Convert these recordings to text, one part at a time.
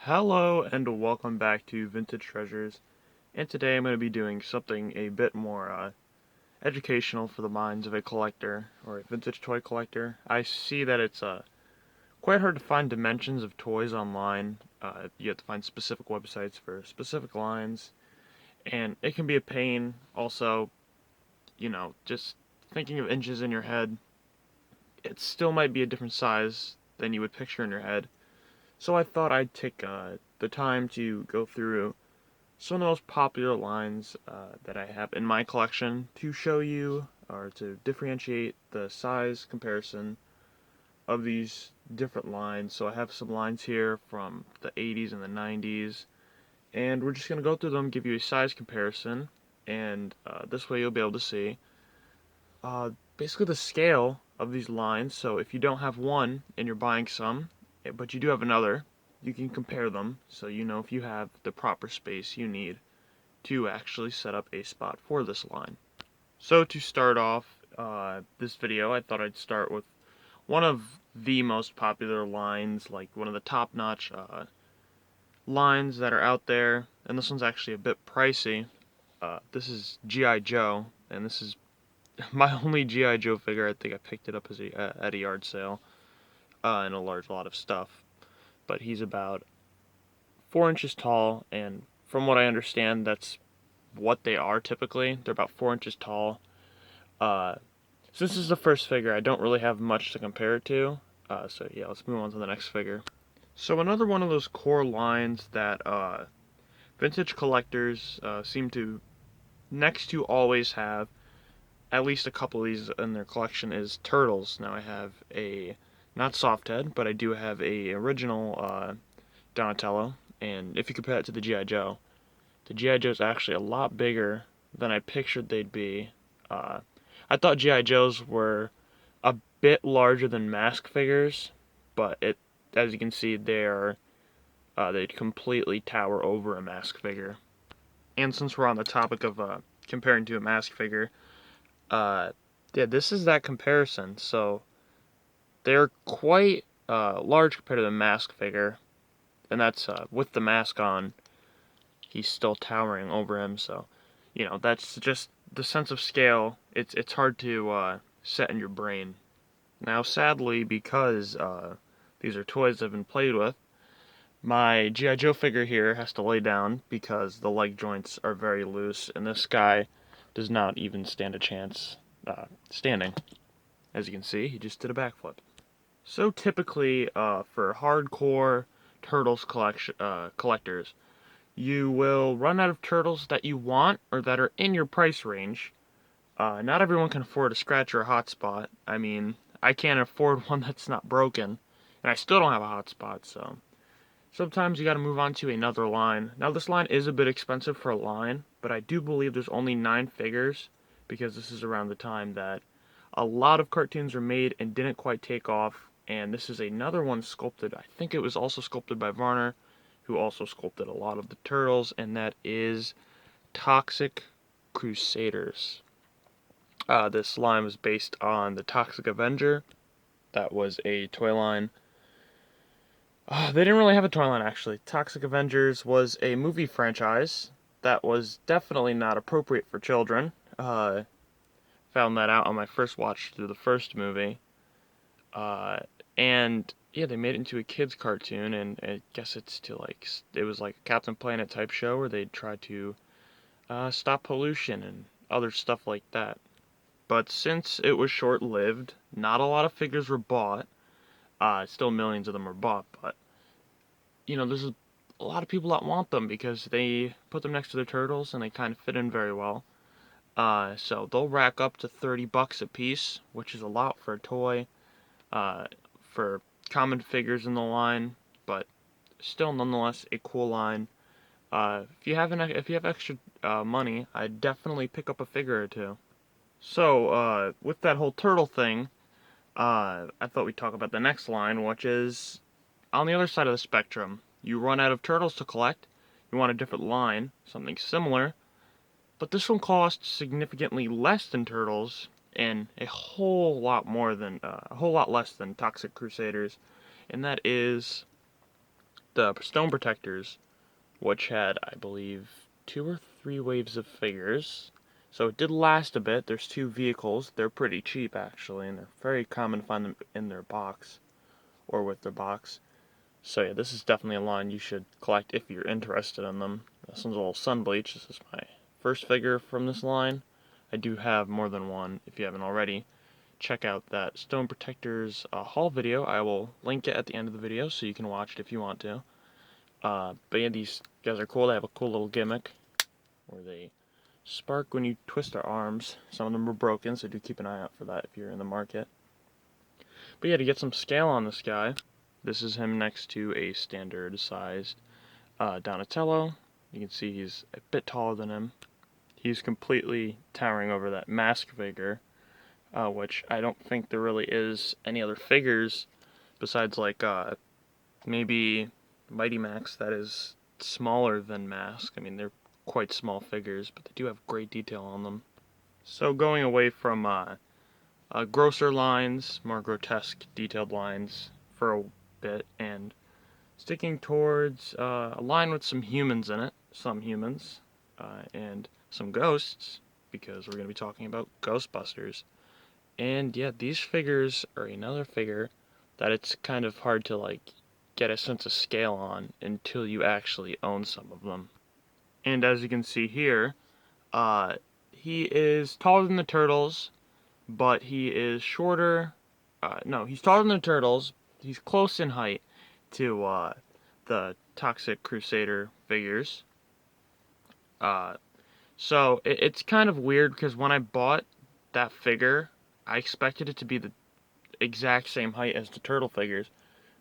Hello and welcome back to Vintage Treasures, and today I'm going to be doing something a bit more educational for the minds of a collector or a vintage toy collector. I see that it's quite hard to find dimensions of toys online. You have to find specific websites for specific lines, and it can be a pain. Also, just thinking of inches in your head, it still might be a different size than you would picture in your head. So I thought I'd take the time to go through some of the most popular lines that I have in my collection to show you or to differentiate the size comparison of these different lines. So I have some lines here from the 80s and the 90s, and we're just going to go through them, give you a size comparison, and this way you'll be able to see basically the scale of these lines. So if you don't have one and you're buying some, but you do have another, you can compare them so you know if you have the proper space you need to actually set up a spot for this line. So to start off this video, I thought I'd start with one of the most popular lines, like one of the top-notch lines that are out there, and this one's actually a bit pricey. This is G.I. Joe, and this is my only G.I. Joe figure. I think I picked it up at a yard sale in a large lot of stuff. But he's about 4 inches tall, and from what I understand, that's what they are typically. They're about 4 inches tall. Since this is the first figure, I don't really have much to compare it to. So yeah, let's move on to the next figure. So another one of those core lines that vintage collectors seem to next to always have at least a couple of these in their collection is turtles. Now I have a not soft head, but I do have a original Donatello, and if you compare it to the G.I. Joe, the G.I. Joe is actually a lot bigger than I pictured they'd be. I thought G.I. Joes were a bit larger than mask figures, but as you can see, they completely tower over a mask figure. And since we're on the topic of comparing to a mask figure, uh, yeah, this is that comparison. So they're quite large compared to the mask figure, and that's with the mask on. He's still towering over him, so that's just the sense of scale. It's hard to set in your brain. Now, sadly, because these are toys that have been played with, my G.I. Joe figure here has to lay down because the leg joints are very loose, and this guy does not even stand a chance standing. As you can see, he just did a backflip. So typically, for hardcore Turtles collectors, you will run out of turtles that you want or that are in your price range. Not everyone can afford a scratch or a hotspot. I mean, I can't afford one that's not broken, and I still don't have a hotspot, so sometimes you gotta move on to another line. Now, this line is a bit expensive for a line, but I do believe there's only 9 figures, because this is around the time that a lot of cartoons were made and didn't quite take off, and this is another one sculpted. I think it was also sculpted by Varner, who also sculpted a lot of the turtles, and that is Toxic Crusaders. This line was based on the Toxic Avenger. That was a toy line. They didn't really have a toy line, actually. Toxic Avengers was a movie franchise that was definitely not appropriate for children. Found that out on my first watch through the first movie. And yeah, they made it into a kids cartoon, and I guess it was like a Captain Planet type show where they tried to stop pollution and other stuff like that. But since it was short-lived, not a lot of figures were bought. Still millions of them were bought, but there's a lot of people that want them because they put them next to the turtles and they kind of fit in very well. So they'll rack up to $30 a piece, which is a lot for a toy. For common figures in the line, but still nonetheless a cool line. If you have extra money, I'd definitely pick up a figure or two. So with that whole turtle thing, I thought we'd talk about the next line, which is on the other side of the spectrum. You run out of turtles to collect, you want a different line, something similar, but this one costs significantly less than turtles and a whole lot less than Toxic Crusaders, and that is the Stone Protectors, which had, I believe, 2 or 3 waves of figures. So it did last a bit. There's 2 vehicles. They're pretty cheap, actually, and they're very common to find them in their box, or with their box. So yeah, this is definitely a line you should collect if you're interested in them. This one's a little sun bleach. This is my first figure from this line. I do have more than one, if you haven't already. Check out that Stone Protectors haul video. I will link it at the end of the video so you can watch it if you want to. But yeah, these guys are cool. They have a cool little gimmick where they spark when you twist their arms. Some of them are broken, so do keep an eye out for that if you're in the market. But yeah, to get some scale on this guy, this is him next to a standard sized Donatello. You can see he's a bit taller than him. He's completely towering over that mask figure, which I don't think there really is any other figures besides like maybe Mighty Max that is smaller than Mask. I mean, they're quite small figures, but they do have great detail on them. So going away from grosser lines, more grotesque detailed lines for a bit, and sticking towards a line with some humans in it, some humans, and some ghosts, because we're going to be talking about Ghostbusters. And yeah, these figures are another figure that it's kind of hard to like get a sense of scale on until you actually own some of them. And as you can see here, he is taller than the Turtles, but he is shorter. No, he's taller than the Turtles. He's close in height to the Toxic Crusader figures. So it's kind of weird because when I bought that figure, I expected it to be the exact same height as the Turtle figures,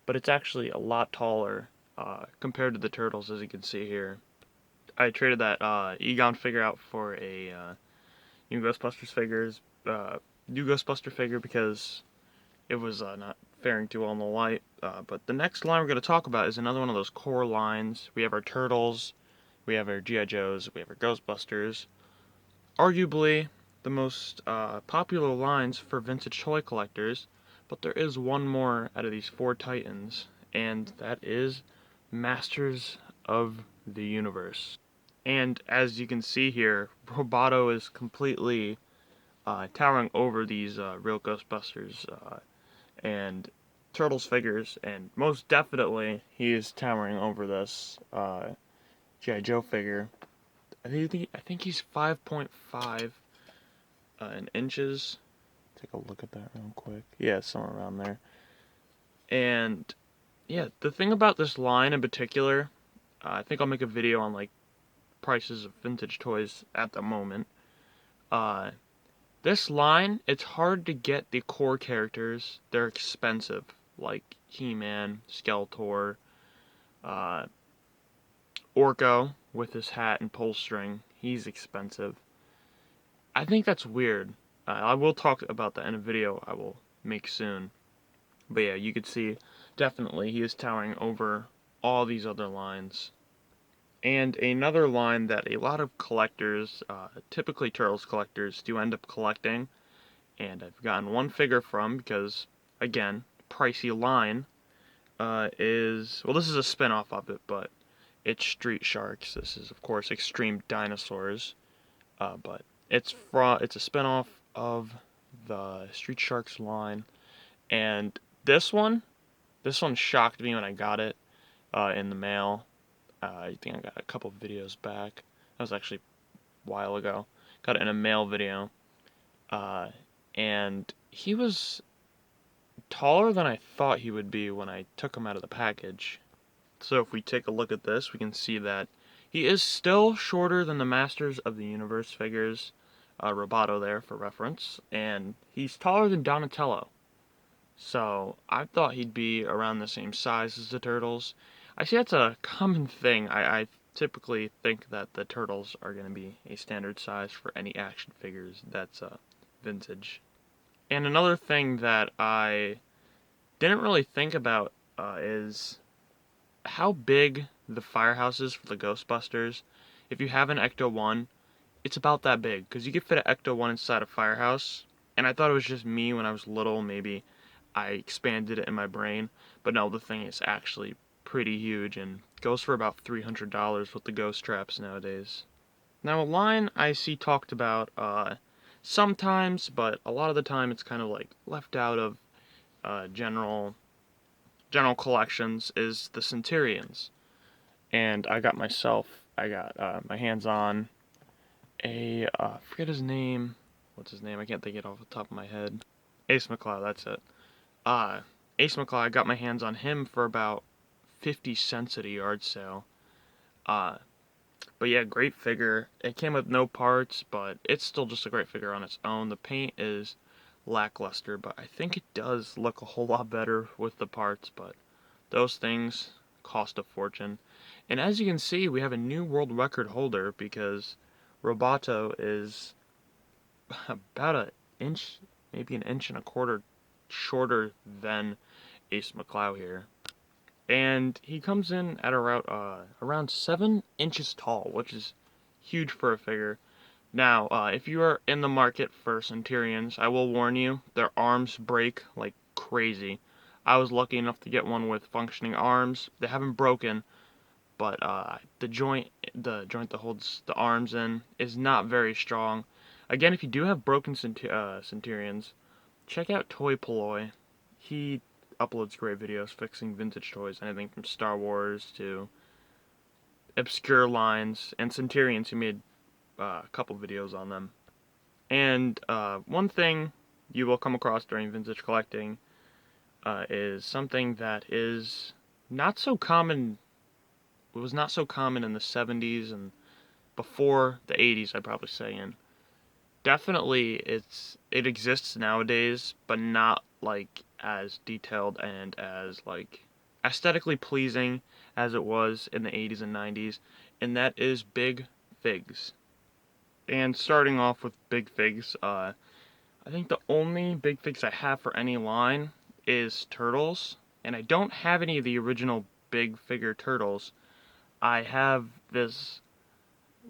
but it's actually a lot taller compared to the Turtles, as you can see here. I traded that Egon figure out for a new Ghostbusters new Ghostbuster figure because it was not faring too well in the light. But the next line we're going to talk about is another one of those core lines. We have our Turtles, we have our G.I. Joes, we have our Ghostbusters. Arguably the most popular lines for vintage toy collectors, but there is one more out of these 4 titans, and that is Masters of the Universe. And as you can see here, Roboto is completely towering over these real Ghostbusters and Turtles figures, and most definitely he is towering over this G.I. Joe figure. I think he's 5.5 in inches. Take a look at that real quick. Yeah, somewhere around there. And yeah, the thing about this line in particular, I think I'll make a video on like prices of vintage toys at the moment. This line, it's hard to get the core characters. They're expensive, like He-Man, Skeletor, Orko with his hat and pull string. He's expensive. I think that's weird. I will talk about that in a video I will make soon. But yeah, you could see definitely he is towering over all these other lines. And another line that a lot of collectors, typically Turtles collectors, do end up collecting, and I've gotten one figure from because, again, pricey line, is, well, this is a spin-off of it, but it's Street Sharks. This is, of course, Extreme Dinosaurs, but it's a spin-off of the Street Sharks line, and this one shocked me when I got it in the mail. I think I got a couple videos back. That was actually a while ago. Got it in a mail video. And he was taller than I thought he would be when I took him out of the package. So if we take a look at this, we can see that he is still shorter than the Masters of the Universe figures. Roboto there for reference. And he's taller than Donatello. So I thought he'd be around the same size as the Turtles. I see that's a common thing. I typically think that the Turtles are going to be a standard size for any action figures that's vintage. And another thing that I didn't really think about is how big the firehouse is for the Ghostbusters. If you have an Ecto-1, it's about that big, because you could fit an Ecto-1 inside a firehouse, and I thought it was just me when I was little, maybe I expanded it in my brain, but no, the thing is actually pretty huge and goes for about $300 with the ghost traps nowadays. Now, a line I see talked about sometimes, but a lot of the time it's kind of like left out of general collections, is the Centurions. And I got my hands on a, I forget his name. What's his name? I can't think of it off the top of my head. Ace McCloud, that's it. Ace McCloud, I got my hands on him for about 50 cents at a yard sale. But yeah, great figure. It came with no parts, but it's still just a great figure on its own. The paint is lackluster, but I think it does look a whole lot better with the parts, but those things cost a fortune. And as you can see, we have a new world record holder because Roboto is about an inch, maybe an inch and a quarter shorter than Ace McCloud here. And he comes in at around 7 inches tall, which is huge for a figure. Now, if you are in the market for Centurions, I will warn you, their arms break like crazy. I was lucky enough to get one with functioning arms. They haven't broken, but the joint that holds the arms in is not very strong. Again, if you do have broken Centurions, check out Toy Poloi. He uploads great videos fixing vintage toys, anything from Star Wars to obscure lines, and Centurions. He made a couple videos on them. And one thing you will come across during vintage collecting is something that is not so common. It was not so common in the 70s and before the 80s, I'd probably say. And definitely it exists nowadays, but not like as detailed and as like aesthetically pleasing as it was in the 80s and 90s, and that is big figs. And starting off with big figs, I think the only big figs I have for any line is turtles, and I don't have any of the original big figure turtles. I have this,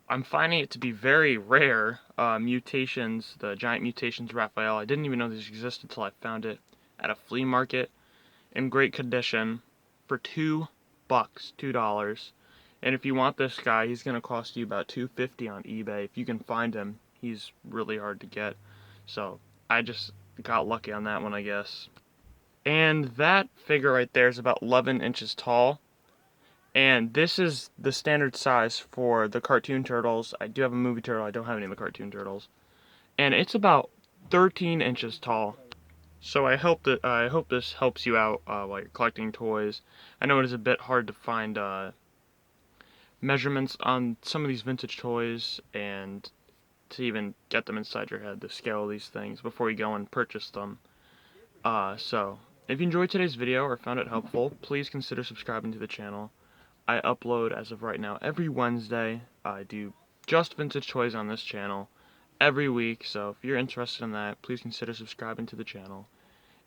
I'm finding it to be very rare, Mutations, the giant Mutations Raphael. I didn't even know this existed until I found it at a flea market in great condition for $2, $2. And if you want this guy, he's going to cost you about $2.50 on eBay. If you can find him, he's really hard to get. So I just got lucky on that one, I guess. And that figure right there is about 11 inches tall. And this is the standard size for the cartoon turtles. I do have a movie turtle. I don't have any of the cartoon turtles. And it's about 13 inches tall. So I hope this helps you out while you're collecting toys. I know it is a bit hard to find measurements on some of these vintage toys and to even get them inside your head to scale these things before you go and purchase them. So if you enjoyed today's video or found it helpful, please consider subscribing to the channel. I upload as of right now every Wednesday. I do just vintage toys on this channel every week, so if you're interested in that, please consider subscribing to the channel.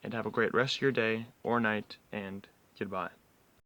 And have a great rest of your day or night, and goodbye.